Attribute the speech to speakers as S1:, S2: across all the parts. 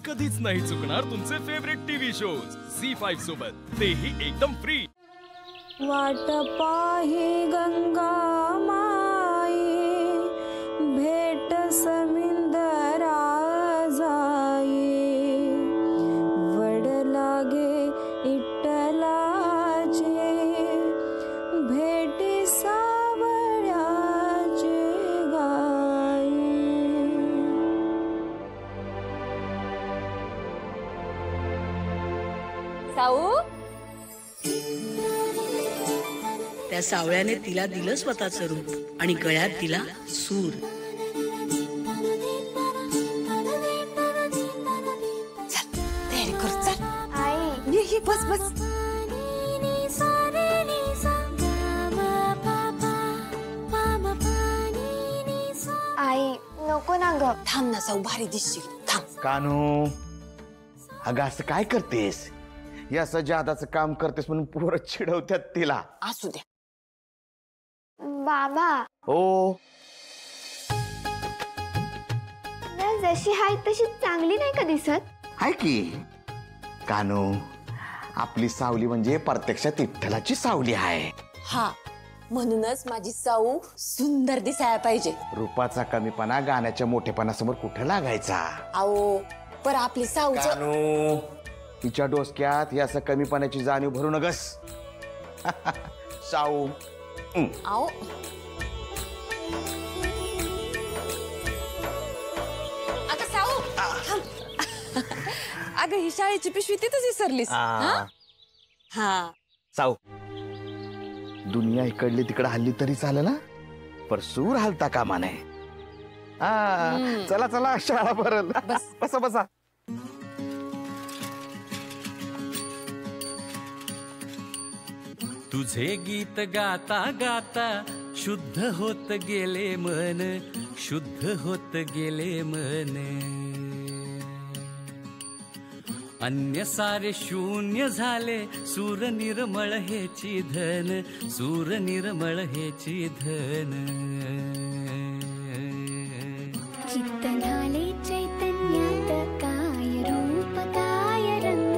S1: कधीच नाही चुकणार तुमचे फेवरेट टीव्ही शोज झी5 सोबत, तेही एकदम फ्री।
S2: वाट पाही गंगा माई, भेट समिंदरा जाई, वड लागे इट्टलाचे, भेटी सावळ्याचे गाई।
S3: साऊ,
S4: त्या सावळ्याने तिला दिलं स्वतःचं रूप आणि गळ्यात दिला सूर।
S3: चल तयारी कर, चल। आई ये बस बस। आई नको ना ग, थांब ना साऊ, भारी दिसशील, थांब।
S5: कानू, अगं असं काय करतेस? या असं जादाचं काम करतेस म्हणून पोरं चिडवत्यात तिला।
S3: असू द्या बाबा।
S5: हो,
S3: जशी हाय तशी चांगली नाही का दिसत?
S5: हाय की कानू, आपली सावली म्हणजे प्रत्यक्षात विठ्ठलाची सावली आहे।
S3: हा, म्हणूनच माझी साऊ सुंदर दिसायला पाहिजे।
S5: रूपाचा कमीपणा गाण्याच्या मोठेपणासमोर कुठे लागायचा?
S3: आओ, पर आपली साऊ
S5: कानू, तिच्या डोसक्यात या असं कमीपणाची जाणीव भरू नगस। साऊ,
S3: आओ अगं साऊ, अगं ही शाळेची पिशवी तिथंच विसरलीस? हा
S5: साऊ, दुनिया इकडली तिकडे हल्ली तरी चालेल ना, पर सूर हलता कामा नये। चला चला, शाळा भरल। बसा बसा।
S1: तुझे गीत गाता गाता शुद्ध होत गेले मन, शुद्ध होत गेले मन, अन्य सारे शून्य झाले, सूर निर्मळ हेची धन, सूर निर्मळ हेची धन।
S2: चित्त झाले चैतन्यात, काय रूप काय रंग,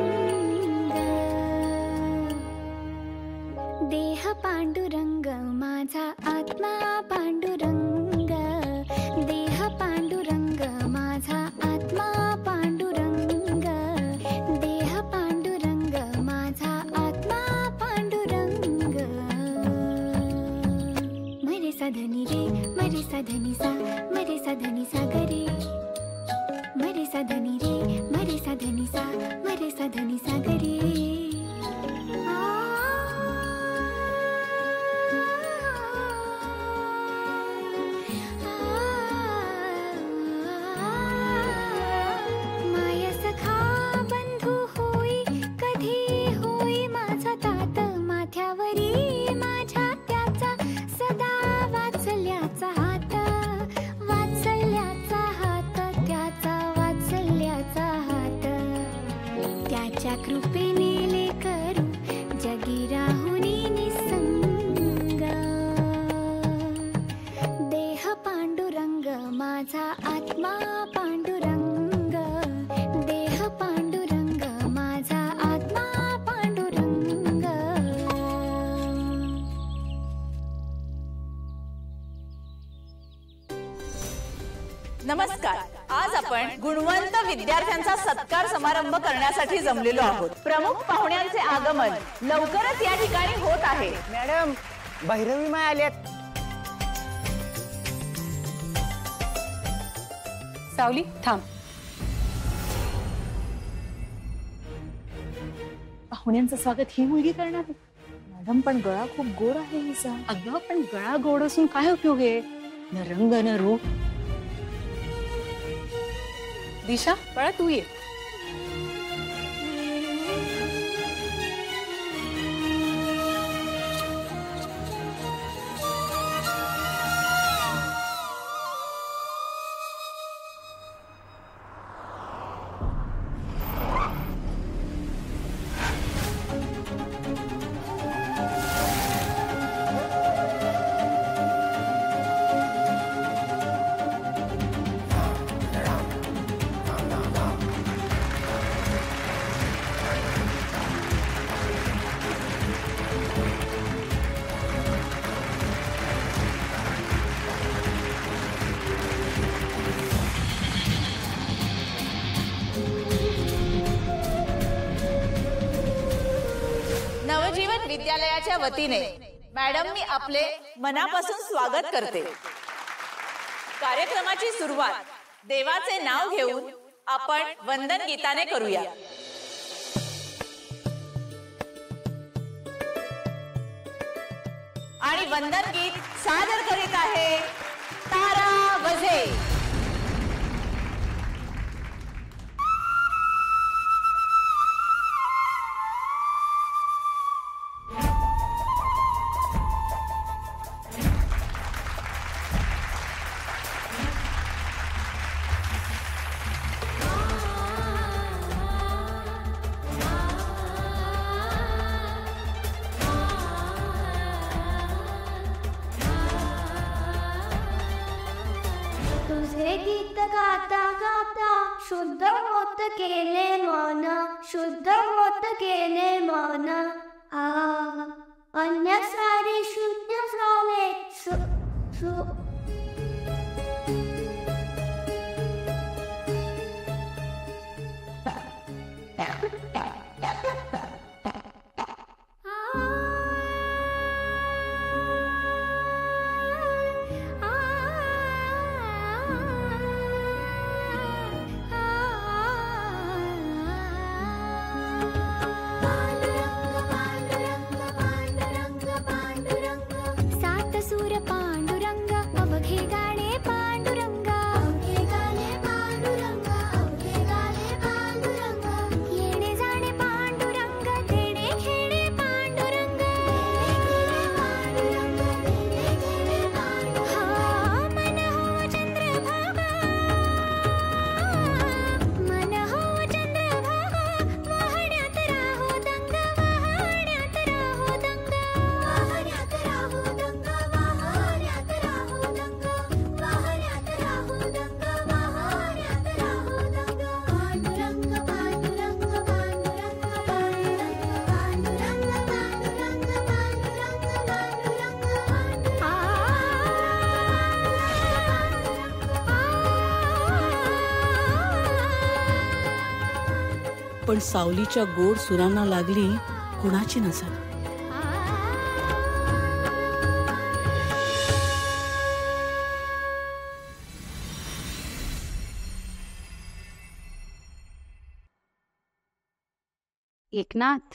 S2: देह पांडुरंग माझा आत्मा पांडुरंग, देह पांडुरंग माझा आत्मा पांडुरंग, देह पांडुरंग माझा आत्मा पांडुरंग। मरे साधनी रे, मरे साधनी सा, मरे साधनी सा गरे, मरे साधनी रे, मरे साधनी सा, मरे साधनी सा गरे। माया सखा बंधू होई, कधी होई माझा तात माथ्यावरी, माझ्या त्याचा सदा वात्सल्याचा हात, वात्सल्याचा हात, त्याचा वात्सल्याचा हात, त्याच्या कृपेने लेकरू जगी राहुनी निसंग, देह पांडुरंग माझा आत्मा पांडुरंग, देह पांडुरंग माझा आत्मा पांडुरंग।
S6: नमस्कार, आज आपण गुणवंत विद्यार्थ्यांचा सत्कार समारंभ करण्यासाठी जमलेलो आहोत। प्रमुख पाहुण्यांचे आगमन लवकरच या ठिकाणी होत आहे।
S7: मॅडम, भैरवी माय आल्यात।
S3: सावली थांब। पाहुण्यांचं स्वागत ही मुलगी करणार? मॅडम, पण गळा खूप गोड आहे हिचा। अगं पण गळा गोड असून काय उपयोग आहे? न रंग न रूप। दिशा, बाळा तू ये।
S6: सामुदायिक विद्यालयाच्या वतीने मॅडम मी आपले मनापासून स्वागत करते. कार्यक्रमाची सुरुवात देवाचे नाव घेऊन आपण वंदन गीताने करूया. आणि वंदन गीत सादर करीत आहे तारा वझे.
S2: तुझे गीत गाता गाता शुद्ध होत गेले मन, शुद्ध होत गेले मन. अन्य सारे शून्य झाले.
S4: पण सावलीच्या गोड सुरांना लागली कुणाची नजर.
S3: एकनाथ,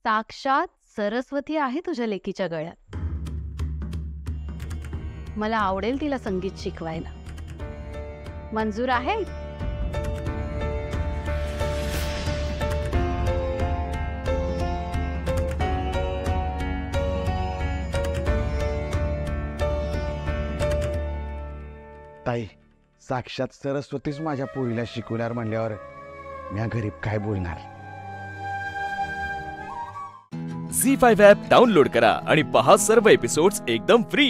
S3: साक्षात सरस्वती आहे तुझ्या लेकीच्या गळ्यात. मला आवडेल तिला संगीत शिकवायला. मंजूर आहे?
S5: ताई, साक्षात सरस्वतीच माझ्या पोरीला शिकवणार म्हणल्यावर मी गरीब काय बोलणार.
S8: झी5 ॲप डाउनलोड करा आणि पहा सर्व एपिसोड्स एकदम फ्री.